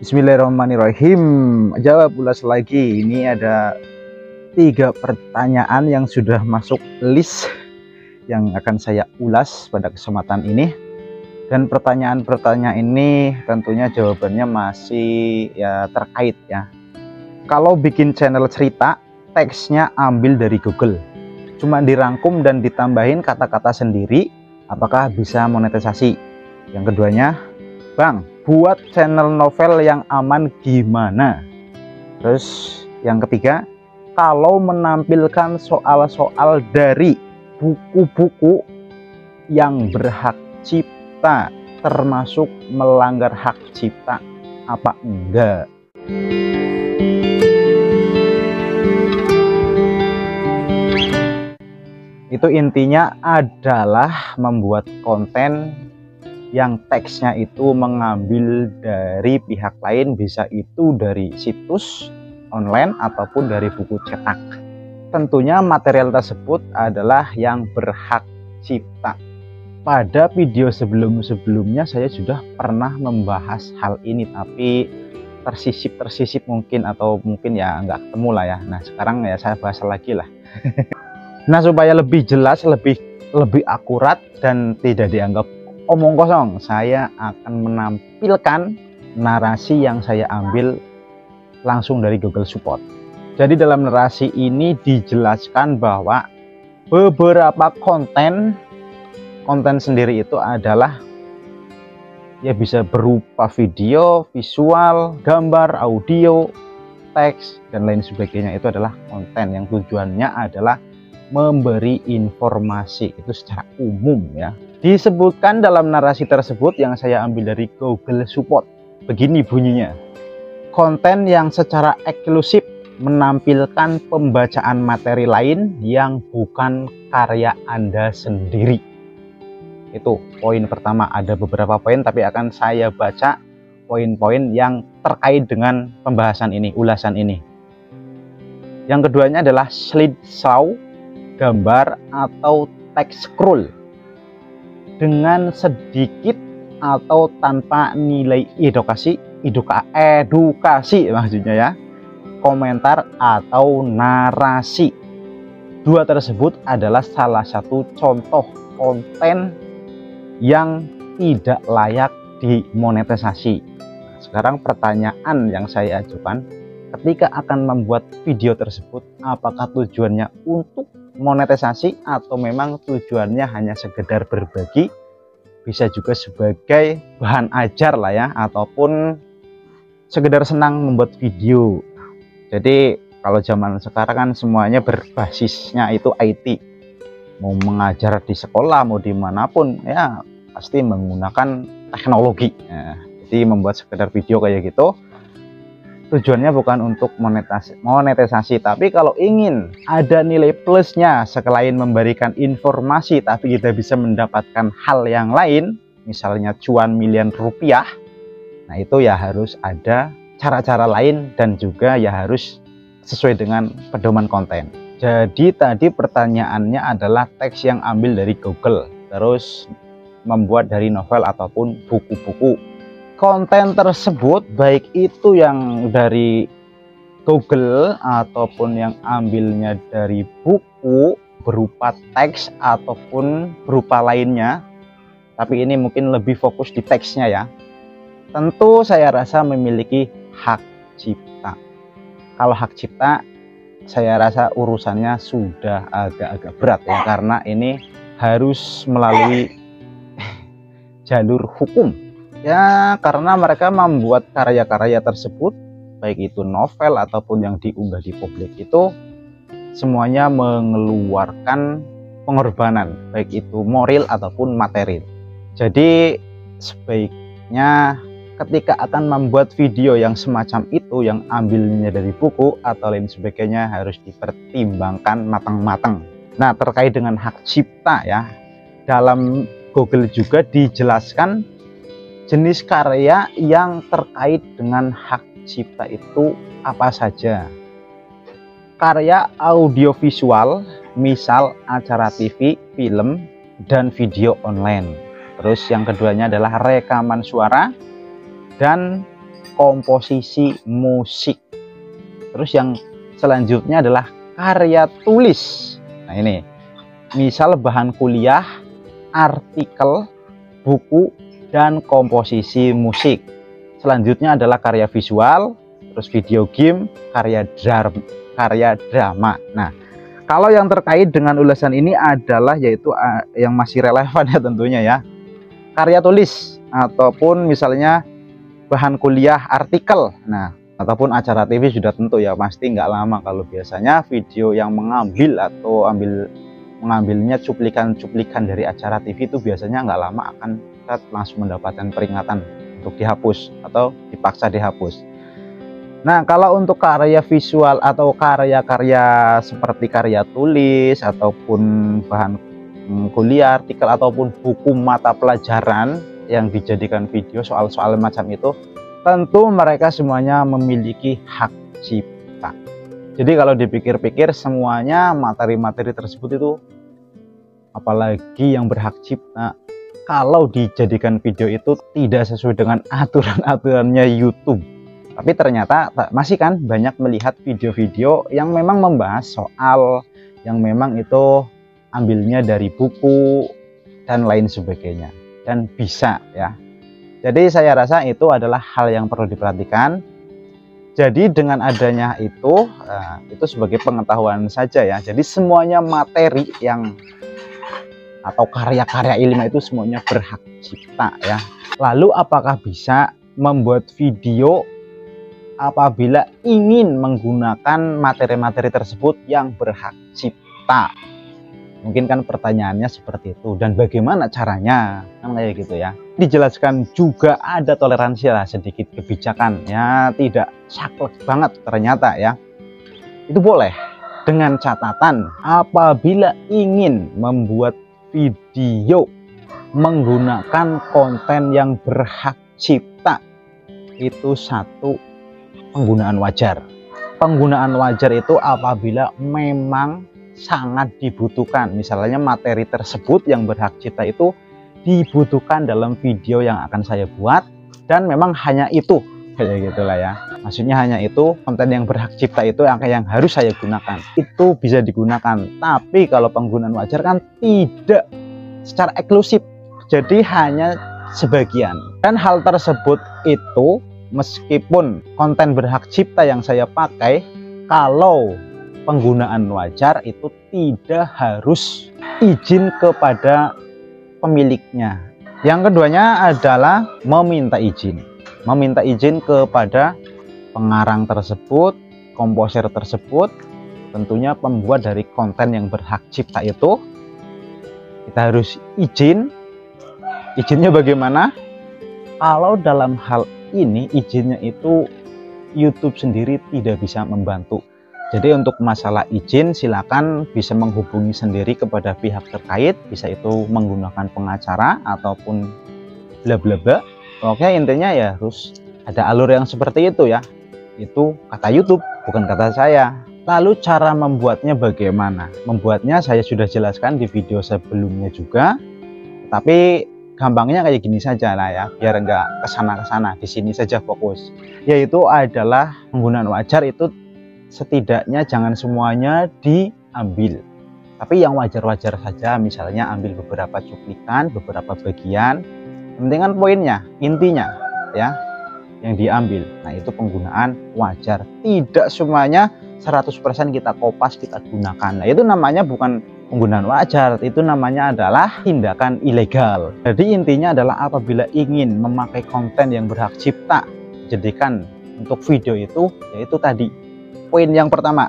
Bismillahirrahmanirrahim. Jawab ulas lagi. Ini ada 3 pertanyaan yang sudah masuk list yang akan saya ulas pada kesempatan ini. Dan pertanyaan-pertanyaan ini tentunya jawabannya masih ya terkait ya. Kalau bikin channel cerita, teksnya ambil dari Google. Cuma dirangkum dan ditambahin kata-kata sendiri, apakah bisa monetisasi? Yang keduanya, Bang, buat channel novel yang aman gimana? Terus yang ketiga, kalau menampilkan soal-soal dari buku-buku yang berhak cipta termasuk melanggar hak cipta apa enggak? Itu intinya adalah membuat konten yang teksnya itu mengambil dari pihak lain, bisa itu dari situs online ataupun dari buku cetak. Tentunya material tersebut adalah yang berhak cipta. Pada video sebelum-sebelumnya saya sudah pernah membahas hal ini, tapi tersisip mungkin, atau mungkin ya nggak ketemu lah ya. Nah sekarang ya saya bahas lagi lah. Nah supaya lebih jelas, lebih akurat dan tidak dianggap omong kosong, saya akan menampilkan narasi yang saya ambil langsung dari Google Support. Jadi dalam narasi ini dijelaskan bahwa beberapa konten sendiri itu adalah ya bisa berupa video, visual, gambar, audio, teks, dan lain sebagainya. Itu adalah konten yang tujuannya adalah memberi informasi itu secara umum ya. Disebutkan dalam narasi tersebut yang saya ambil dari Google Support, begini bunyinya: konten yang secara eksklusif menampilkan pembacaan materi lain yang bukan karya Anda sendiri. Itu poin pertama. Ada beberapa poin tapi akan saya baca poin-poin yang terkait dengan pembahasan ini, ulasan ini. Yang keduanya adalah slideshow, gambar atau teks scroll dengan sedikit atau tanpa nilai edukasi maksudnya ya, komentar atau narasi. Dua tersebut adalah salah satu contoh konten yang tidak layak dimonetisasi. Sekarang pertanyaan yang saya ajukan, ketika akan membuat video tersebut, apakah tujuannya untuk monetisasi atau memang tujuannya hanya sekedar berbagi, bisa juga sebagai bahan ajar lah ya, ataupun sekedar senang membuat video. Jadi kalau zaman sekarang kan semuanya berbasisnya itu IT, mau mengajar di sekolah mau dimanapun ya pasti menggunakan teknologi ya. Jadi membuat sekedar video kayak gitu tujuannya bukan untuk monetisasi, tapi kalau ingin ada nilai plusnya selain memberikan informasi tapi kita bisa mendapatkan hal yang lain, misalnya cuan miliaran rupiah, nah itu ya harus ada cara-cara lain dan juga ya harus sesuai dengan pedoman konten. Jadi tadi pertanyaannya adalah teks yang ambil dari Google, terus membuat dari novel ataupun buku-buku. Konten tersebut baik itu yang dari Google ataupun yang ambilnya dari buku berupa teks ataupun berupa lainnya, tapi ini mungkin lebih fokus di teksnya ya, tentu saya rasa memiliki hak cipta. Kalau hak cipta saya rasa urusannya sudah agak-agak berat ya, karena ini harus melalui jalur hukum ya, karena mereka membuat karya-karya tersebut baik itu novel ataupun yang diunggah di publik itu semuanya mengeluarkan pengorbanan baik itu moral ataupun material. Jadi sebaiknya ketika akan membuat video yang semacam itu yang ambilnya dari buku atau lain sebagainya harus dipertimbangkan matang-matang. Nah terkait dengan hak cipta ya, dalam Google juga dijelaskan jenis karya yang terkait dengan hak cipta itu apa saja. Karya audiovisual, misal acara TV, film, dan video online. Terus yang keduanya adalah rekaman suara dan komposisi musik. Terus yang selanjutnya adalah karya tulis. Nah ini, misal bahan kuliah, artikel, buku, dan komposisi musik. Selanjutnya adalah karya visual, terus video game, karya drama. Nah, kalau yang terkait dengan ulasan ini adalah yaitu yang masih relevan ya tentunya ya. Karya tulis ataupun misalnya bahan kuliah, artikel. Nah, ataupun acara TV sudah tentu ya, pasti nggak lama. Kalau biasanya video yang mengambilnya cuplikan dari acara TV itu biasanya nggak lama akan langsung mendapatkan peringatan untuk dihapus atau dipaksa dihapus. Nah, kalau untuk karya visual atau karya-karya seperti karya tulis ataupun bahan kuliah, artikel ataupun buku mata pelajaran yang dijadikan video soal-soal macam itu, tentu mereka semuanya memiliki hak cipta. Jadi kalau dipikir-pikir semuanya materi-materi tersebut itu, apalagi yang berhak cipta, kalau dijadikan video itu tidak sesuai dengan aturan-aturannya YouTube. Tapi ternyata masih kan banyak melihat video-video yang memang membahas soal yang memang itu ambilnya dari buku dan lain sebagainya, dan bisa ya. Jadi saya rasa itu adalah hal yang perlu diperhatikan. Jadi dengan adanya itu sebagai pengetahuan saja ya. Jadi semuanya materi yang atau karya-karya ilmiah itu semuanya berhak cipta ya. Lalu apakah bisa membuat video apabila ingin menggunakan materi-materi tersebut yang berhak cipta? Mungkin kan pertanyaannya seperti itu, dan bagaimana caranya kan kayak gitu ya. Dijelaskan juga ada toleransi lah, sedikit kebijakan ya, tidak saklek banget ternyata ya. Itu boleh dengan catatan apabila ingin membuat video menggunakan konten yang berhak cipta, itu satu, penggunaan wajar. Penggunaan wajar itu apabila memang sangat dibutuhkan, misalnya materi tersebut yang berhak cipta itu dibutuhkan dalam video yang akan saya buat, dan memang hanya itu, kayak gitulah ya. Maksudnya hanya itu, konten yang berhak cipta itu yang harus saya gunakan, itu bisa digunakan. Tapi kalau penggunaan wajar kan tidak secara eksklusif, jadi hanya sebagian. Dan hal tersebut itu meskipun konten berhak cipta yang saya pakai, kalau penggunaan wajar itu tidak harus izin kepada pemiliknya. Yang keduanya adalah meminta izin. Meminta izin kepada pengarang tersebut, komposer tersebut, tentunya pembuat dari konten yang berhak cipta itu. Kita harus izin. Izinnya bagaimana? Kalau dalam hal ini izinnya itu YouTube sendiri tidak bisa membantu. Jadi untuk masalah izin silakan bisa menghubungi sendiri kepada pihak terkait, bisa itu menggunakan pengacara ataupun bla bla bla. Oke, intinya ya harus ada alur yang seperti itu ya. Itu kata YouTube, bukan kata saya. Lalu cara membuatnya bagaimana? Membuatnya saya sudah jelaskan di video sebelumnya juga. Tapi gampangnya kayak gini saja lah ya, biar nggak kesana-kesana. Di sini saja fokus. Yaitu adalah penggunaan wajar itu setidaknya jangan semuanya diambil, tapi yang wajar-wajar saja. Misalnya ambil beberapa cuplikan, beberapa bagian, penting kan poinnya, intinya ya yang diambil. Nah itu penggunaan wajar, tidak semuanya 100% kita kopas kita gunakan. Nah itu namanya bukan penggunaan wajar, itu namanya adalah tindakan ilegal. Jadi intinya adalah apabila ingin memakai konten yang berhak cipta, jadikan untuk video itu, yaitu tadi poin yang pertama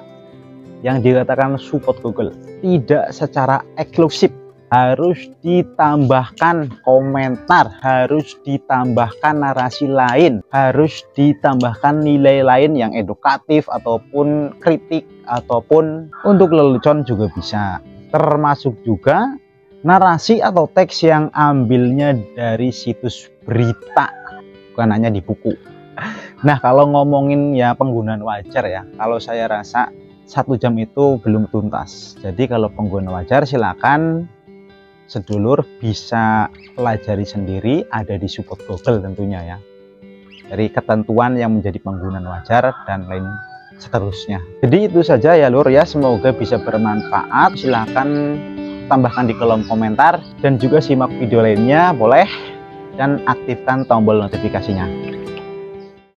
yang dikatakan support Google, tidak secara eksklusif, harus ditambahkan komentar, harus ditambahkan narasi lain, harus ditambahkan nilai lain yang edukatif ataupun kritik ataupun untuk lelucon juga bisa, termasuk juga narasi atau teks yang ambilnya dari situs berita, bukan hanya di buku. Nah kalau ngomongin ya penggunaan wajar ya, kalau saya rasa 1 jam itu belum tuntas. Jadi kalau penggunaan wajar silakan sedulur bisa pelajari sendiri, ada di support Google tentunya ya. dari ketentuan yang menjadi penggunaan wajar dan lain seterusnya. Jadi itu saja ya lur ya, semoga bisa bermanfaat. Silahkan tambahkan di kolom komentar dan juga simak video lainnya boleh, dan aktifkan tombol notifikasinya.